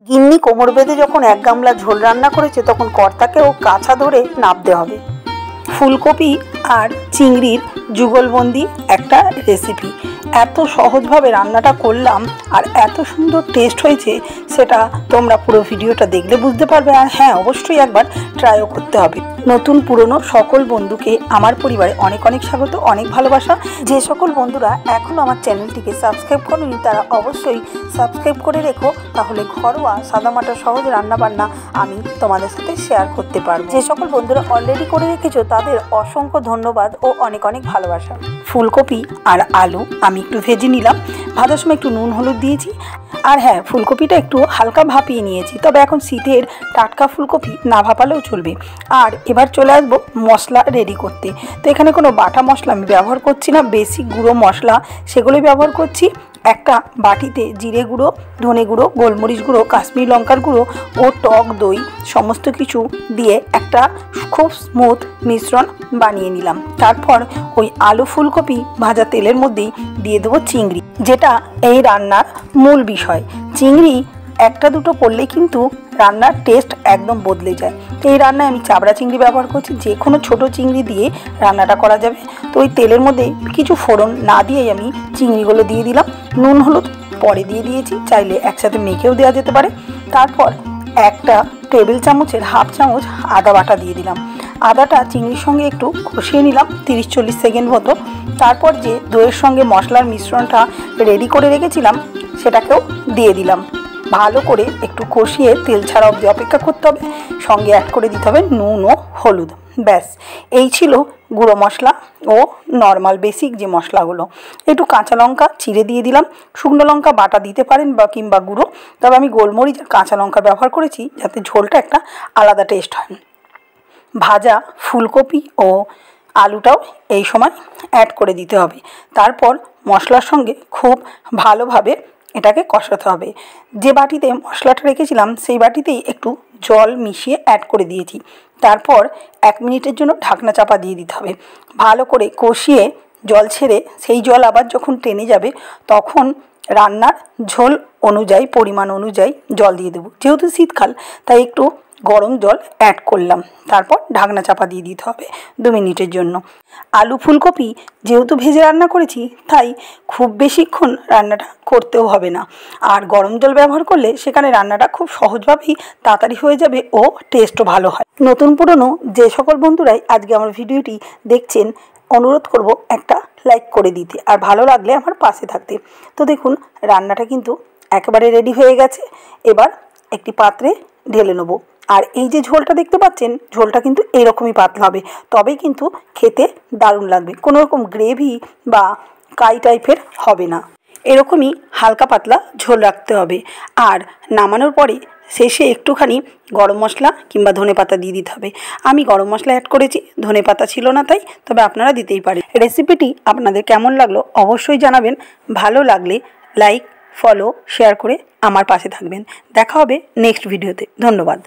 গিন্নি কোমর বেঁধে যখন 1 গামলা ঝোল রান্না করেছে তখন কর্তাকেও কাছা ধরে নাবতে হবে। ফুলকপি আর চিংড়ির যুগলবন্দি একটা রেসিপি। এত সহজভাবে রান্নাটা করলাম আর এত সুন্দর টেস্ট হয়েছে, সেটা তোমরা পুরো ভিডিওটা দেখলে বুঝতে পারবে। আর হ্যাঁ, অবশ্যই একবার ট্রাইও করতে হবে। নতুন পুরনো সকল বন্ধুকে আমার পরিবারে অনেক অনেক স্বাগত, অনেক ভালোবাসা। যে সকল বন্ধুরা এখনও আমার চ্যানেলটিকে সাবস্ক্রাইব করেনি তারা অবশ্যই সাবস্ক্রাইব করে রেখো, তাহলে ঘরোয়া সাদামাটা সহজ রান্নাবান্না আমি তোমাদের সাথে শেয়ার করতে পারবো। যে সকল বন্ধুরা অলরেডি করে রেখেছো তাদের অসংখ্য ধন্যবাদ ও অনেক অনেক ভালোবাসা। ফুলকপি আর আলু আমি একটু ভেজে নিলাম, ভাজার সময় একটু নুন হলুদ দিয়েছি। আর হ্যাঁ, ফুলকপিটা একটু হালকা ভাপিয়ে নিয়েছি, তবে এখন শীতের টাটকা ফুলকপি না ভাপালেও চলবে। আর এবার চলে আসবো মশলা রেডি করতে। তো এখানে কোনো বাটা মশলা আমি ব্যবহার করছি না, বেসিক গুঁড়ো মশলা সেগুলোই ব্যবহার করছি। একটা বাটিতে জিরে গুঁড়ো, ধনে গুঁড়ো, গোলমরিচ গুঁড়ো, কাশ্মীরি লঙ্কার গুঁড়ো ও টক দই সমস্ত কিছু দিয়ে একটা খুব স্মুথ মিশ্রণ বানিয়ে নিলাম। তারপর ওই আলু ফুলকপি ভাজা তেলের মধ্যেই দিয়ে দেবো চিংড়ি, যেটা এই রান্নার মূল বিষয়। চিংড়ি একটা দুটো পড়লে কিন্তু রান্নার টেস্ট একদম বদলে যায়। তো এই রান্নায় আমি চাবড়া চিংড়ি ব্যবহার করছি, যে কোনো ছোটো চিংড়ি দিয়ে রান্নাটা করা যাবে। তো ওই তেলের মধ্যে কিছু ফোড়ন না দিয়েই আমি চিংড়িগুলো দিয়ে দিলাম। নুন হলুদ পরে দিয়ে দিয়েছি, চাইলে একসাথে মেখেও দেওয়া যেতে পারে। তারপর একটা টেবিল চামচের হাফ চামচ আদা বাটা দিয়ে দিলাম। আদাটা চিংড়ির সঙ্গে একটু কষিয়ে নিলাম 30-40 সেকেন্ড মতো। তারপর যে দইয়ের সঙ্গে মশলার মিশ্রণটা রেডি করে রেখেছিলাম সেটাকেও দিয়ে দিলাম। ভালো করে একটু কষিয়ে তেল ছাড়া অবধি অপেক্ষা করতে হবে। সঙ্গে অ্যাড করে দিতে হবে নুন ও হলুদ। ব্যাস, এই ছিল গুঁড়ো মশলা ও নর্মাল বেসিক যে মশলাগুলো। একটু কাঁচা লঙ্কা চিড়ে দিয়ে দিলাম, শুকনো লঙ্কা বাটা দিতে পারেন বা কিংবা গুঁড়ো, তবে আমি গোলমরিচ আর কাঁচা লঙ্কা ব্যবহার করেছি যাতে ঝোলটা একটা আলাদা টেস্ট হয়। ভাজা ফুলকপি ও আলুটাও এই সময় অ্যাড করে দিতে হবে। তারপর মশলার সঙ্গে খুব ভালোভাবে এটাকে কষাতে হবে। যে বাটিতে মশলাটা রেখেছিলাম সেই বাটিতেই একটু জল মিশিয়ে অ্যাড করে দিয়েছি। তারপর 1 মিনিটের জন্য ঢাকনা চাপা দিয়ে দিতে হবে। ভালো করে কষিয়ে জল ছেড়ে সেই জল আবার যখন টেনে যাবে তখন রান্নার ঝোল অনুযায়ী পরিমাণ অনুযায়ী জল দিয়ে দেবো। যেহেতু শীতকাল তাই একটু গরম জল অ্যাড করলাম। তারপর ঢাকনা চাপা দিয়ে দিতে হবে 2 মিনিটের জন্য। আলু ফুলকপি যেহেতু ভেজে রান্না করেছি তাই খুব বেশিক্ষণ রান্নাটা করতেও হবে না। আর গরম জল ব্যবহার করলে সেখানে রান্নাটা খুব সহজভাবেই তাড়াতাড়ি হয়ে যাবে ও টেস্টও ভালো হয়। নতুন পুরনো যে সকল বন্ধুরাই আজকে আমার ভিডিওটি দেখছেন অনুরোধ করব একটা লাইক করে দিতে, আর ভালো লাগলে আমার পাশে থাকতে। তো দেখুন রান্নাটা কিন্তু একেবারে রেডি হয়ে গেছে। এবার একটি পাত্রে ঢেলে নেব। আর এই যে ঝোলটা দেখতে পাচ্ছেন, ঝোলটা কিন্তু এইরকমই পাতলা হবে, তবেই কিন্তু খেতে দারুণ লাগবে। কোনো রকম গ্রেভি বা কাই টাইপের হবে না, এরকমই হালকা পাতলা ঝোল রাখতে হবে। আর নামানোর পরে শেষে একটুখানি গরম মশলা কিংবা ধনেপাতা দিয়ে দিতে হবে। আমি গরম মশলা অ্যাড করেছি, ধনেপাতা ছিল না তাই, তবে আপনারা দিতেই পারেন। রেসিপিটি আপনাদের কেমন লাগলো অবশ্যই জানাবেন। ভালো লাগলে লাইক, ফলো, শেয়ার করে আমার পাশে থাকবেন। দেখা হবে নেক্সট ভিডিওতে। ধন্যবাদ।